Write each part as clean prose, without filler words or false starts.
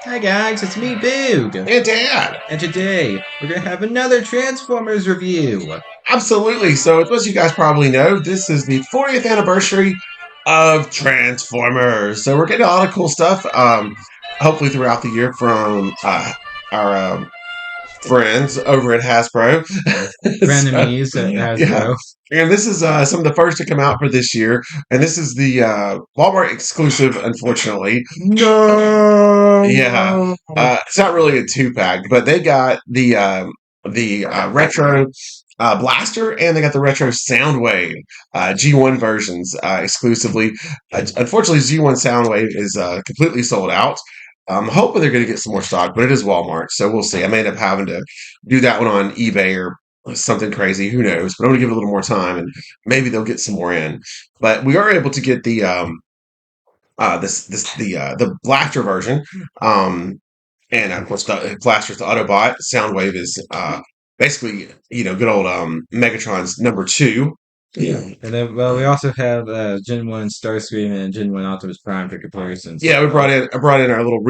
Hi guys, it's me, Boog. And Dad. And today, we're gonna have another Transformers review. Absolutely. So, as most of you guys probably know, this is the 40th anniversary of Transformers. So, we're getting a lot of cool stuff, hopefully, throughout the year from our friends over at Hasbro. So, Frenemies at yeah. Hasbro. And this is some of the first to come out for this year. And this is the Walmart exclusive, unfortunately. Yeah. No! It's not really a two pack, but they got the retro blaster and they got the retro Soundwave G1 versions exclusively. Unfortunately, G1 Soundwave is completely sold out. I'm hoping they're going to get some more stock, but it is Walmart, so we'll see. I may end up having to do that one on eBay or something crazy. Who knows? But I'm going to give it a little more time, and maybe they'll get some more in. But we are able to get the blaster version. And of course, the Blaster's the Autobot. Soundwave is basically, good old Megatron's number two. Yeah. And then, well, we also have Gen 1 Starscream and Gen 1 Optimus Prime for comparison. Yeah, I brought in our little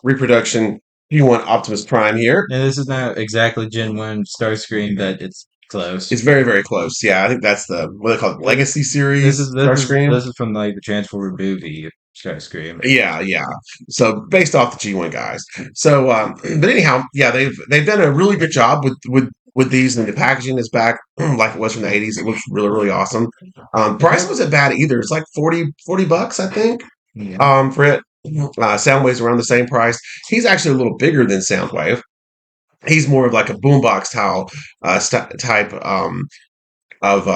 reproduction. You want Optimus Prime here? And this is not exactly Gen 1 Starscream, but it's close. It's very, very close. Yeah, I think that's the what they call it, Legacy This series is this is Starscream. this is from like the Transformer movie Starscream. Yeah, yeah. So based off the G1 guys. So, but anyhow, yeah, they've done a really good job with these, and the packaging is back like it was from the 80s. It looks really, really awesome. Price wasn't bad either. It's like 40 bucks, I think. Yeah. For it. Soundwave's around the same price. He's actually a little bigger than Soundwave. He's more of like a boombox type of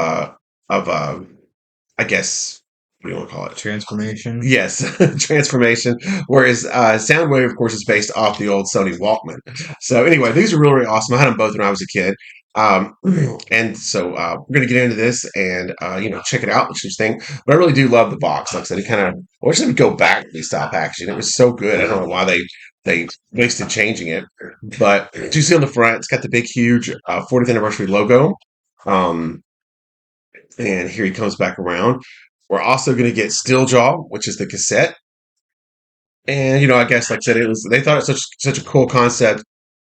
I guess, what do you want to call it? Transformation. Yes, transformation. Whereas Soundwave, of course, is based off the old Sony Walkman. So anyway, these are really, really awesome. I had them both when I was a kid. And so we're going to get into this and, check it out, what you think. But I really do love the box. Like I said, it kind of, I wish they would go back to these style packaging. It was so good. I don't know why they wasted changing it. But do you see on the front, it's got the big, huge 40th anniversary logo. Um, and here he comes back around. We're also going to get Steeljaw, which is the cassette. And I guess like I said, they thought it was such a cool concept.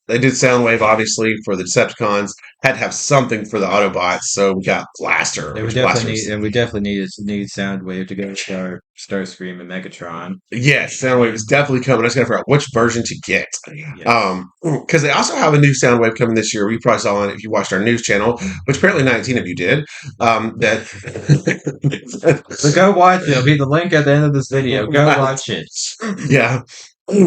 They did Soundwave obviously for the Decepticons. Had to have something for the Autobots, so we got Blaster, And which Blaster's we definitely need Soundwave to go with our Starscream and Megatron. yes, Soundwave is definitely coming. I just got to figure out which version to get. Yes. Because they also have a new Soundwave coming this year. We probably saw on it if you watched our news channel, which apparently 19 of you did. That So go watch it. It'll be the link at the end of this video. Go watch it. yeah.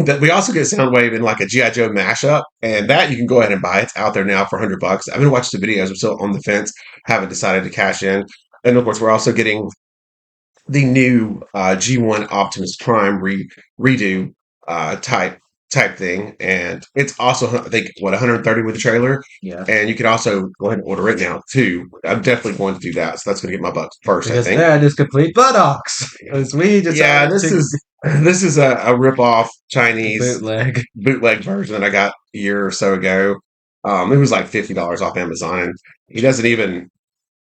That we also get Soundwave in like a GI Joe mashup, and that you can go ahead and buy. It's out there now for $100. I've been watching the videos. I'm still on the fence. Haven't decided to cash in. And of course, we're also getting the new G1 Optimus Prime redo type thing, and it's also I think 130 with the trailer, Yeah. and you can also go ahead and order it now too. I'm definitely going to do that, so that's going to get my bucks first. Because I think that is complete buttocks. Because we yeah, decided this is a rip off Chinese bootleg. bootleg version that I got a year or so ago. It was like $50 off Amazon, and he doesn't even.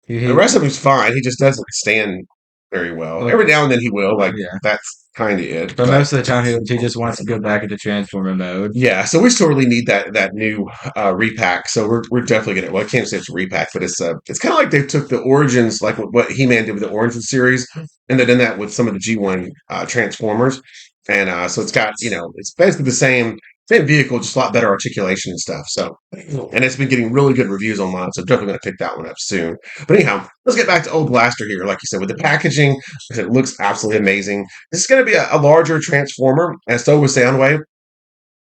The rest of him's fine. He just doesn't stand very well. Every now and then he will. Like Yeah. that's kind of it. But most of the time, he just wants to go back into Transformer mode. Yeah, so we still really need that new repack. So we're definitely gonna. Well, I can't say it's a repack, but it's kind of like they took the origins, like what He-Man did with the Origins series, and they've done that with some of the G1 Transformers. And so it's got it's basically the same vehicle, just a lot better articulation and stuff. So, and it's been getting really good reviews online. So definitely going to pick that one up soon. But anyhow, let's get back to Old Blaster here. Like you said, with the packaging, it looks absolutely amazing. This is going to be a larger Transformer, and so was Soundwave.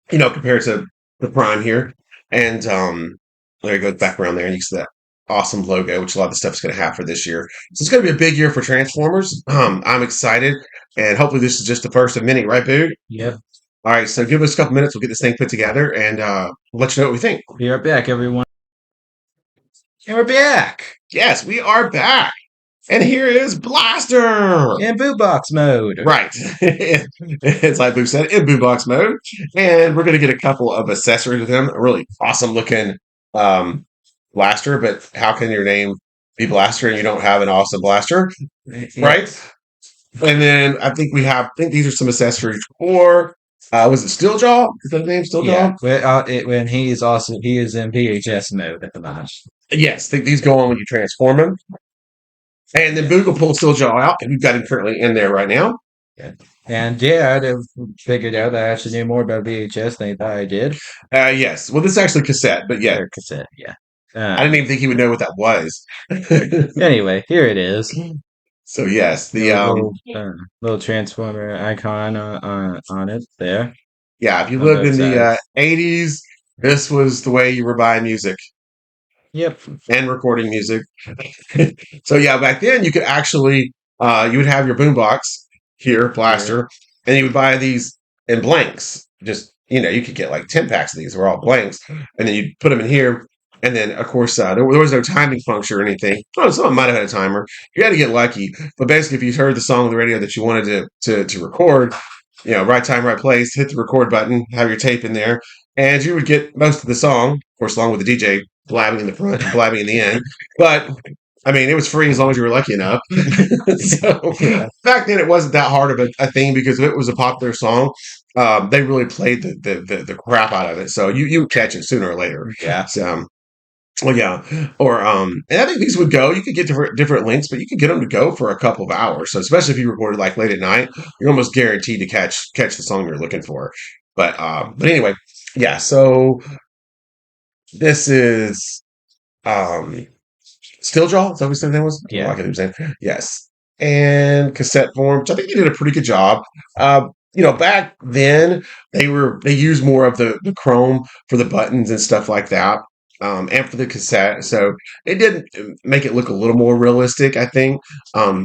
Compared to the Prime here. And there it goes back around there, and you see that awesome logo, which a lot of the stuff is going to have for this year. So it's going to be a big year for Transformers. I'm excited, and hopefully this is just the first of many, right, Boog? Yep. All right, so give us a couple minutes. We'll get this thing put together, and we'll let you know what we think. Be right back, everyone. And we're back Yes, we are back. And here is Blaster! in boot box mode. Right. It's like Boo said, in boombox mode. And we're going to get a couple of accessories with him. A really awesome looking blaster, but how can your name be Blaster and you don't have an awesome blaster? Right? And then I think these are some accessories for Was it Steeljaw? Is that the name, Yeah, Steeljaw? when he is in VHS mode at the moment. Yes, these go on when you transform him. And then Yeah, Boog will pull Steeljaw out, and we've got him currently in there right now. yeah. And yeah, I'd have figured out that I actually knew more about VHS than I thought I did. Yes. Well, this is actually cassette, but yeah, Or cassette, yeah. I didn't Uh, even think he would know what that was. anyway, here it is. So yes, The little transformer icon on it there yeah, if you on lived both in the sides. 80s, this was the way you were buying music Yep. and recording music. So yeah, back then you could actually you would have your boombox here, Here. blaster, and you would buy these in blanks. Just you could get like 10 packs of these. They were all blanks, and then you'd put them in here. And then, of course, there was no timing function or anything. Oh, someone might have had a timer. You had to get lucky. But basically, if you heard the song on the radio that you wanted to record, right time, right place, hit the record button, have your tape in there, and you would get most of the song, of course, along with the DJ blabbing in the front and blabbing in the end. But I mean, it was free as long as you were lucky enough. So Yeah. back then, it wasn't that hard of a thing because if it was a popular song, they really played the crap out of it. So you would catch it sooner or later. Yeah. So. Well, yeah, or and I think these would go. You could get different links, but you could get them to go for a couple of hours. So especially if you recorded like late at night, you're almost guaranteed to catch the song you're looking for. But anyway, yeah. So this is um Steeljaw. Is that what we said that was? Oh, I Yeah. can't even say. Yes, and cassette form, which I think they did a pretty good job. Back then they used more of the chrome for the buttons and stuff like that, and for the cassette. So it did make it look a little more realistic. I think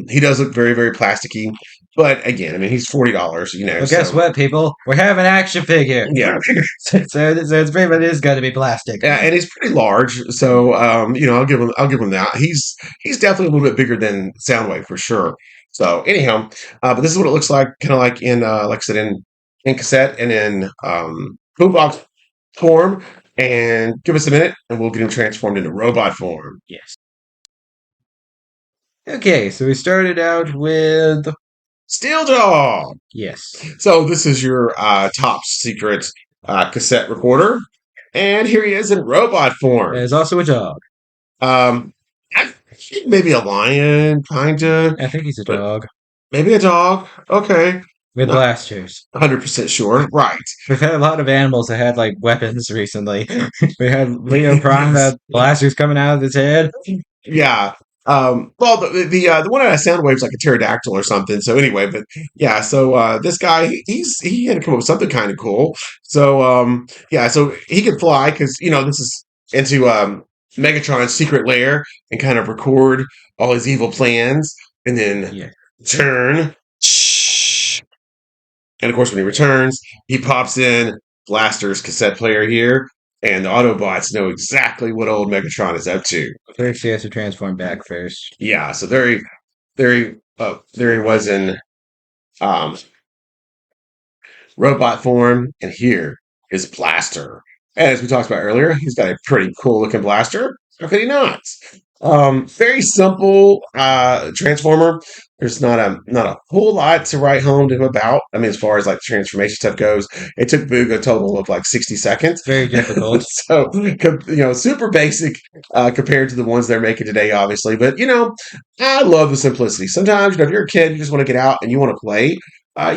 he does look very very plasticky, but again, I mean he's $40. Well, guess So what, people? We have an action figure. yeah. So it's pretty much is going to be plastic. Yeah, and he's pretty large, so I'll give him that. He's definitely a little bit bigger than Soundwave for sure. So anyhow, but this is what it looks like, kind of like in like I said in cassette and in boombox form. And give us a minute, and we'll get him transformed into robot form. Yes. Okay, so we started out with Steeljaw. yes. So this is your top secret cassette recorder, and here he is in robot form. There's also a dog. Um, maybe a lion, kinda, I think he's a but dog maybe a dog. Okay, with not blasters. 100% sure. Right. We've had a lot of animals that had like weapons recently. We had Leo Prime that blasters coming out of his head. Yeah. Well, the one out of Soundwave's like a pterodactyl or something. So anyway, but yeah. So this guy, he had to come up with something kind of cool. So yeah. So he could fly because this is into Megatron's secret lair and kind of record all his evil plans, and then Yeah. turn. And of course, when he returns, he pops in Blaster's cassette player here, and the Autobots know exactly what old Megatron is up to. First, he has to transform back first. Yeah, so there he was in um, robot form, and here is Blaster. And as we talked about earlier, he's got a pretty cool looking blaster. How could he not? Very simple transformer. There's not a whole lot to write home to him about. I mean, as far as like the transformation stuff goes, it took Boog a total of like 60 seconds. Very difficult. So super basic compared to the ones they're making today, obviously. But I love the simplicity. Sometimes if you're a kid, you just want to get out and you want to play.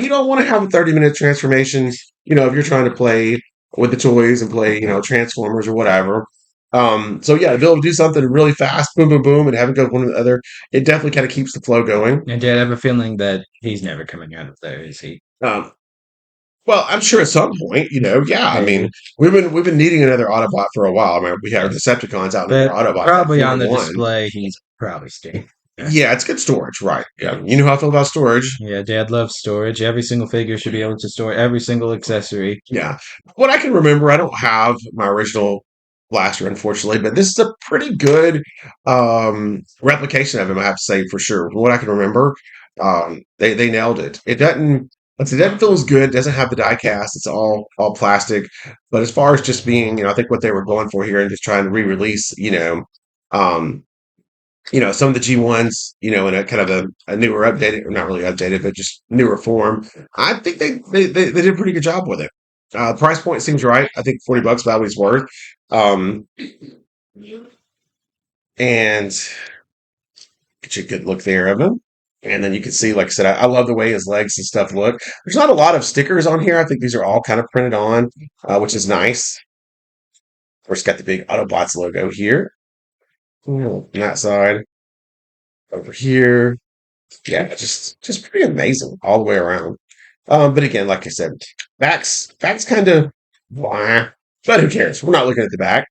You don't want to have a 30-minute transformation. If you're trying to play with the toys and play, Transformers or whatever. So yeah, to be able to do something really fast, boom, boom, boom, and have it go one to the other, it definitely kind of keeps the flow going. And Dad, I have a feeling that he's never coming out of there, is he? Um, well, I'm sure at some point, yeah. I Maybe. mean, we've been needing another Autobot for a while. I mean, we have Decepticons out in But our Autobots, like probably on the 41. display, he's probably staying. Yeah, it's good storage, right? Yeah, you know how I feel about storage. Yeah, Dad loves storage. Every single figure should be able to store every single accessory. Yeah. What I can remember, I don't have my original blaster, unfortunately, but this is a pretty good replication of him, I have to say, for sure. From what I can remember, they nailed it. It doesn't feel as good. It doesn't have the die cast. It's all plastic. But as far as just being, I think what they were going for here and just trying to re-release, um, some of the G1s, in a kind of a newer updated, or not really updated, but just newer form. I think they did a pretty good job with it. Price point seems right. I think $40 about what it's worth. Um, and get you a good look there of him. And then you can see, like I said, I love the way his legs and stuff look. There's not a lot of stickers on here. I think these are all kind of printed on, which is nice. Of course, got the big Autobots logo here. On that side. Over here. Yeah, just pretty amazing all the way around. But again, like I said, back's kind of blah, but who cares? We're not looking at the back.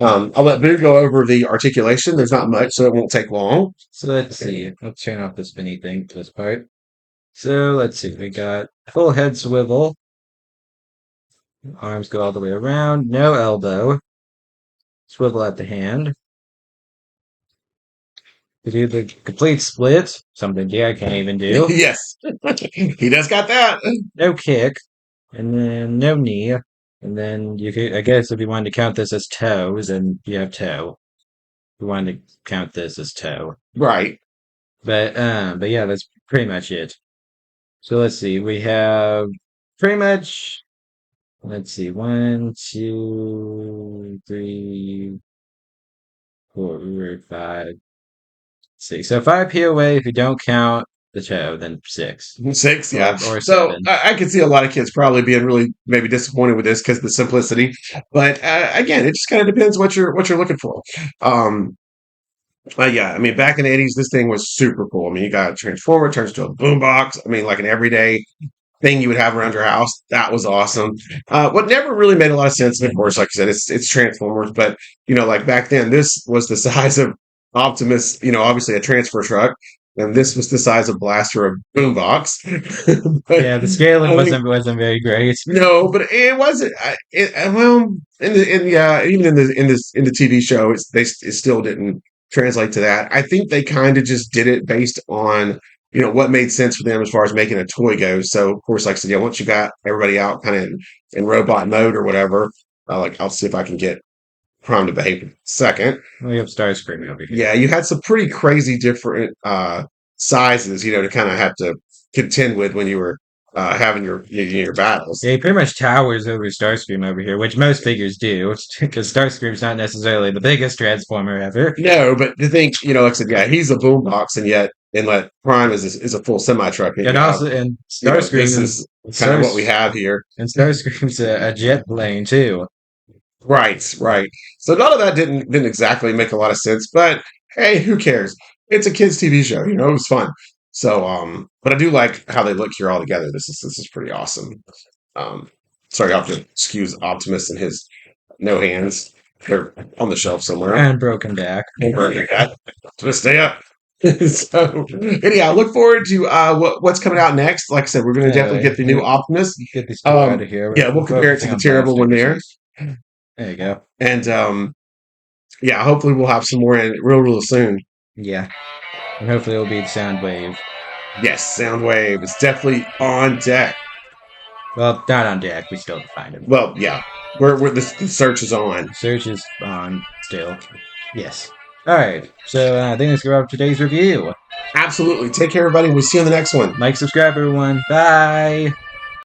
I'll let Boo go over the articulation. There's not much, so it won't take long. So let's see. Let's turn off the spinny thing for this part. So let's see. We got full head swivel. Arms go all the way around. No elbow. Swivel at the hand. To do the complete split, something I can't even do. Yes, he does got that. No kick, and then no knee, and then you could, I guess, if you wanted to count this as toes, and you have toe. If you wanted to count this as toe, Right. but yeah, that's pretty much it. So let's see, we have pretty much. Let's see, 1, 2, 3, 4, 5, 6. So 5 POA if you don't count the toe, then 6. 6, yeah. Or So 7. I could see a lot of kids probably being really maybe disappointed with this because of the simplicity. But again, it just kind of depends what you're looking for. Yeah, I mean, back in the '80s, this thing was super cool. I mean, you got a transformer, turns to a boombox. I mean, like an everyday thing you would have around your house. That was awesome. What never really made a lot of sense, and of course, like I said, it's Transformers, but like back then, this was the size of Optimus. Obviously a transfer truck, and this was the size of Blaster, a boombox. Yeah, the scaling I think, wasn't very great. no, but it wasn't. Well, even in the TV show, it still didn't translate to that. I think they kind of just did it based on what made sense for them as far as making a toy goes. So of course, like I said, yeah, once you got everybody out kind of in robot mode or whatever, I'll see if I can get Prime to behave in a second. We have Starscream over here. Yeah, you had some pretty crazy different sizes, to kind of have to contend with when you were having your battles. Yeah, he pretty much towers over Starscream over here, which most figures do, because Starscream's not necessarily the biggest Transformer ever. No, but to think, like I said, yeah, he's a boombox, and yet Inlet Prime is a full semi truck. And also, and Starscream this is kind of what we have here. And Starscream's a jet plane too. Right, right. So none of that didn't exactly make a lot of sense, but hey, who cares? It's a kids' TV show, it was fun. So, but I do like how they look here all together. This is pretty awesome. Sorry, I'll have to excuse Optimus and his no hands. They're on the shelf somewhere. And broken back. To stay up. So anyhow, look forward to what's coming out next. Like I said, we're going to definitely get the new Optimus. Get these two out of here. Yeah, we'll compare it to the terrible one there. There you go. And yeah, hopefully we'll have some more in real soon. Yeah, and hopefully it'll be Soundwave. Yes, Soundwave is definitely on deck. Well, not on deck. We still have to find him. Well, yeah, we're the search is on. Search is on still. Yes. All right. So I think that's going to wrap today's review. Absolutely. Take care, everybody. We'll see you on the next one. Like, subscribe, everyone. Bye.